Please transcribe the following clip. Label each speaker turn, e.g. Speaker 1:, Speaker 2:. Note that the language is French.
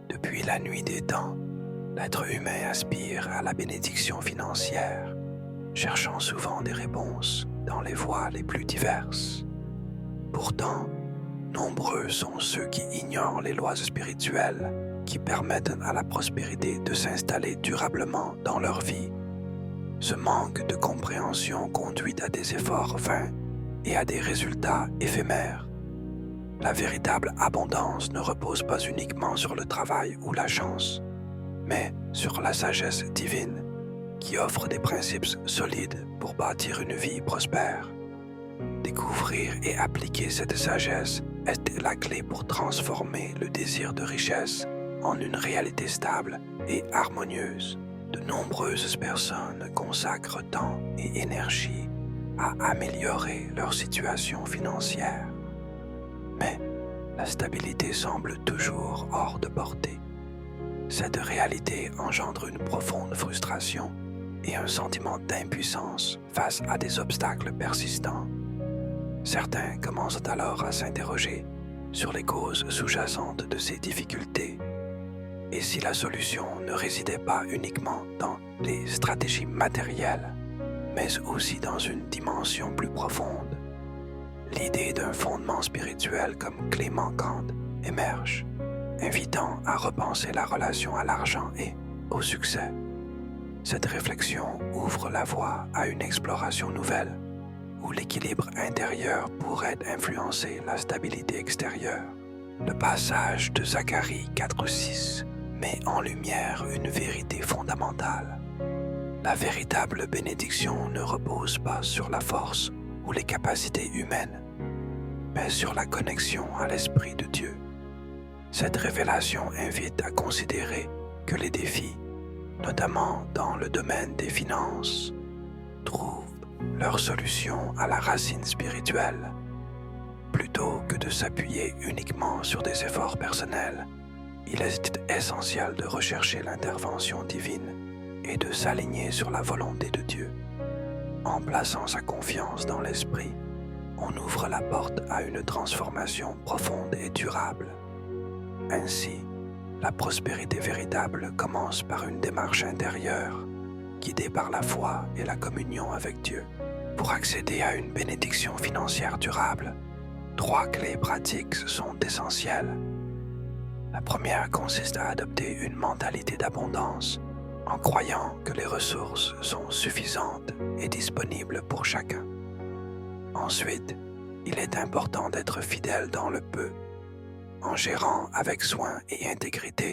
Speaker 1: Depuis la nuit des temps, l'être humain aspire à la bénédiction financière, cherchant souvent des réponses dans les voies les plus diverses. Pourtant, nombreux sont ceux qui ignorent les lois spirituelles qui permettent à la prospérité de s'installer durablement dans leur vie. Ce manque de compréhension conduit à des efforts vains et à des résultats éphémères. La véritable abondance ne repose pas uniquement sur le travail ou la chance, mais sur la sagesse divine qui offre des principes solides pour bâtir une vie prospère. Découvrir et appliquer cette sagesse est la clé pour transformer le désir de richesse en une réalité stable et harmonieuse. De nombreuses personnes consacrent temps et énergie à améliorer leur situation financière. Mais la stabilité semble toujours hors de portée. Cette réalité engendre une profonde frustration et un sentiment d'impuissance face à des obstacles persistants. Certains commencent alors à s'interroger sur les causes sous-jacentes de ces difficultés et si la solution ne résidait pas uniquement dans les stratégies matérielles, mais aussi dans une dimension plus profonde. L'idée d'un fondement spirituel comme clé manquante émerge, invitant à repenser la relation à l'argent et au succès. Cette réflexion ouvre la voie à une exploration nouvelle, où l'équilibre intérieur pourrait influencer la stabilité extérieure. Le passage de Zacharie 4:6 met en lumière une vérité fondamentale. La véritable bénédiction ne repose pas sur la force ou les capacités humaines, mais sur la connexion à l'Esprit de Dieu. Cette révélation invite à considérer que les défis, notamment dans le domaine des finances, trouvent leur solution à la racine spirituelle. Plutôt que de s'appuyer uniquement sur des efforts personnels, il est essentiel de rechercher l'intervention divine et de s'aligner sur la volonté de Dieu. En plaçant sa confiance dans l'Esprit, on ouvre la porte à une transformation profonde et durable. Ainsi, la prospérité véritable commence par une démarche intérieure, guidée par la foi et la communion avec Dieu. Pour accéder à une bénédiction financière durable, 3 clés pratiques sont essentielles. La première consiste à adopter une mentalité d'abondance, en croyant que les ressources sont suffisantes et disponibles pour chacun. Ensuite, il est important d'être fidèle dans le peu, en gérant avec soin et intégrité